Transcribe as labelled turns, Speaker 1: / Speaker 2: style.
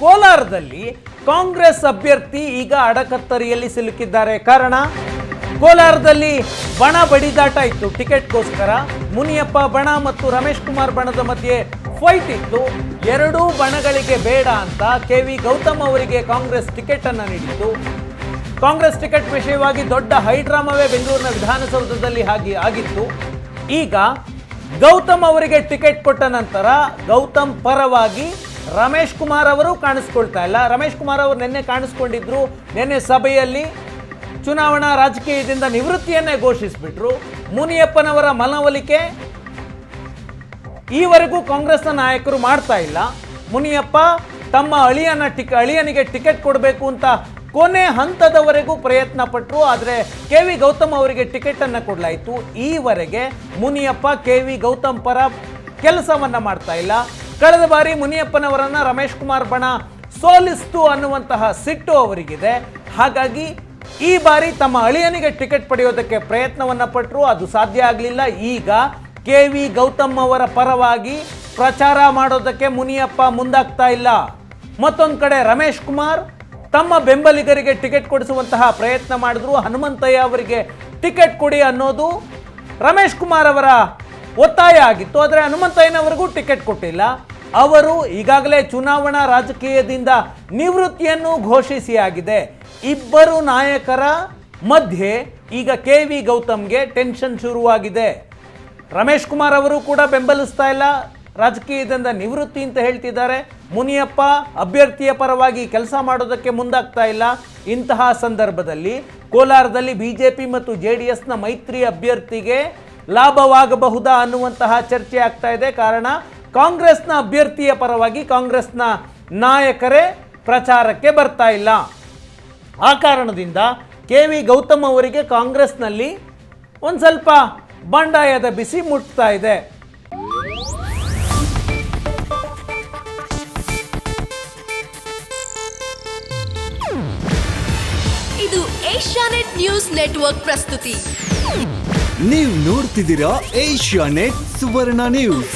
Speaker 1: ಕೋಲಾರದಲ್ಲಿ ಕಾಂಗ್ರೆಸ್ ಅಭ್ಯರ್ಥಿ ಈಗ ಅಡಕತ್ತರಿಯಲ್ಲಿ ಸಿಲುಕಿದ್ದಾರೆ. ಕಾರಣ ಕೋಲಾರದಲ್ಲಿ ಬಣ ಬಡಿದಾಟ ಇತ್ತು ಟಿಕೆಟ್ಗೋಸ್ಕರ. ಮುನಿಯಪ್ಪ ಬಣ ಮತ್ತು ರಮೇಶ್ ಕುಮಾರ್ ಬಣದ ಮಧ್ಯೆ ಫೈಟ್ ಇತ್ತು. ಎರಡೂ ಬಣಗಳಿಗೆ ಬೇಡ ಅಂತ ಕೆ.ವಿ. ಗೌತಮ್ ಅವರಿಗೆ ಕಾಂಗ್ರೆಸ್ ಟಿಕೆಟ್ ಅನ್ನು ನೀಡಿತ್ತು. ಕಾಂಗ್ರೆಸ್ ಟಿಕೆಟ್ ವಿಷಯವಾಗಿ ದೊಡ್ಡ ಹೈಡ್ರಾಮವೇ ಬೆಂಗಳೂರಿನ ವಿಧಾನಸೌಧದಲ್ಲಿ ಆಗಿತ್ತು. ಈಗ ಗೌತಮ್ ಅವರಿಗೆ ಟಿಕೆಟ್ ಕೊಟ್ಟ ನಂತರ ಗೌತಮ್ ಪರವಾಗಿ ರಮೇಶ್ ಕುಮಾರ್ ಅವರು ಕಾಣಿಸ್ಕೊಳ್ತಾ ಇಲ್ಲ. ರಮೇಶ್ ಕುಮಾರ್ ಅವರು ನಿನ್ನೆ ಕಾಣಿಸ್ಕೊಂಡಿದ್ರು. ನಿನ್ನೆ ಸಭೆಯಲ್ಲಿ ಚುನಾವಣಾ ರಾಜಕೀಯದಿಂದ ನಿವೃತ್ತಿಯನ್ನೇ ಘೋಷಿಸಿಬಿಟ್ರು. ಮುನಿಯಪ್ಪನವರ ಮನವೊಲಿಕೆ ಈವರೆಗೂ ಕಾಂಗ್ರೆಸ್ನ ನಾಯಕರು ಮಾಡ್ತಾ ಇಲ್ಲ. ಮುನಿಯಪ್ಪ ತಮ್ಮ ಅಳಿಯನಿಗೆ ಟಿಕೆಟ್ ಕೊಡಬೇಕು ಅಂತ ಕೊನೆ ಹಂತದವರೆಗೂ ಪ್ರಯತ್ನ ಪಟ್ಟರು. ಆದರೆ ಕೆ.ವಿ. ಗೌತಮ್ ಅವರಿಗೆ ಟಿಕೆಟನ್ನು ಕೊಡಲಾಯಿತು. ಈವರೆಗೆ ಮುನಿಯಪ್ಪ ಕೆ.ವಿ. ಗೌತಮ್ ಪರ ಕೆಲಸವನ್ನು ಮಾಡ್ತಾ ಇಲ್ಲ. ಕಳೆದ ಬಾರಿ ಮುನಿಯಪ್ಪನವರನ್ನು ರಮೇಶ್ ಕುಮಾರ್ ಬಣ ಸೋಲಿಸ್ತು ಅನ್ನುವಂತಹ ಸಿಟ್ಟು ಅವರಿಗಿದೆ. ಹಾಗಾಗಿ ಈ ಬಾರಿ ತಮ್ಮ ಅಳಿಯನಿಗೆ ಟಿಕೆಟ್ ಪಡೆಯೋದಕ್ಕೆ ಪ್ರಯತ್ನವನ್ನು ಪಟ್ಟರು. ಅದು ಸಾಧ್ಯ ಆಗಲಿಲ್ಲ. ಈಗ ಕೆ.ವಿ. ಗೌತಮ್ ಅವರ ಪರವಾಗಿ ಪ್ರಚಾರ ಮಾಡೋದಕ್ಕೆ ಮುನಿಯಪ್ಪ ಮುಂದಾಗ್ತಾ ಇಲ್ಲ. ಮತ್ತೊಂದು ಕಡೆ ರಮೇಶ್ ಕುಮಾರ್ ತಮ್ಮ ಬೆಂಬಲಿಗರಿಗೆ ಟಿಕೆಟ್ ಕೊಡಿಸುವಂತಹ ಪ್ರಯತ್ನ ಮಾಡಿದ್ರು. ಹನುಮಂತಯ್ಯ ಅವರಿಗೆ ಟಿಕೆಟ್ ಕೊಡಿ ಅನ್ನೋದು ರಮೇಶ್ ಕುಮಾರ್ ಅವರ ಒತ್ತಾಯ ಆಗಿತ್ತು. ಆದರೆ ಹನುಮಂತಯ್ಯನವರಿಗೂ ಟಿಕೆಟ್ ಕೊಟ್ಟಿಲ್ಲ. ಅವರು ಈಗಾಗಲೇ ಚುನಾವಣಾ ರಾಜಕೀಯದಿಂದ ನಿವೃತ್ತಿಯನ್ನು ಘೋಷಿಸಿಯಾಗಿದೆ. ಇಬ್ಬರು ನಾಯಕರ ಮಧ್ಯೆ ಈಗ ಕೆ.ವಿ. ಗೌತಮ್ಗೆ ಟೆನ್ಷನ್ ಶುರುವಾಗಿದೆ. ರಮೇಶ್ ಕುಮಾರ್ ಅವರು ಕೂಡ ಬೆಂಬಲಿಸ್ತಾ ಇಲ್ಲ, ರಾಜಕೀಯದಿಂದ ನಿವೃತ್ತಿ ಅಂತ ಹೇಳ್ತಿದ್ದಾರೆ. ಮುನಿಯಪ್ಪ ಅಭ್ಯರ್ಥಿಯ ಪರವಾಗಿ ಕೆಲಸ ಮಾಡೋದಕ್ಕೆ ಮುಂದಾಗ್ತಾ ಇಲ್ಲ. ಇಂತಹ ಸಂದರ್ಭದಲ್ಲಿ ಕೋಲಾರದಲ್ಲಿ ಬಿಜೆಪಿ ಮತ್ತು JDSನ ಮೈತ್ರಿ ಅಭ್ಯರ್ಥಿಗೆ ಲಾಭವಾಗಬಹುದಾ ಅನ್ನುವಂತಹ ಚರ್ಚೆ ಆಗ್ತಾ ಇದೆ. ಕಾರಣ ಕಾಂಗ್ರೆಸ್ನ ಅಭ್ಯರ್ಥಿಯ ಪರವಾಗಿ ಕಾಂಗ್ರೆಸ್ನ ನಾಯಕರೇ ಪ್ರಚಾರಕ್ಕೆ ಬರ್ತಾ ಇಲ್ಲ. ಆ ಕಾರಣದಿಂದ ಕೆ.ವಿ. ಗೌತಮ್ ಅವರಿಗೆ ಕಾಂಗ್ರೆಸ್ನಲ್ಲಿ ಒಂದು ಸ್ವಲ್ಪ ಬಂಡಾಯದ ಬಿಸಿ ಮುಟ್ತಾ ಇದೆ.
Speaker 2: ಇದು ಏಷ್ಯಾನೆಟ್ ನ್ಯೂಸ್ ನೆಟ್ವರ್ಕ್ ಪ್ರಸ್ತುತಿ.
Speaker 3: ನೀವು ನೋಡ್ತಿದ್ದೀರಾ ಏಷ್ಯಾನೆಟ್ ಸುವರ್ಣ ನ್ಯೂಸ್.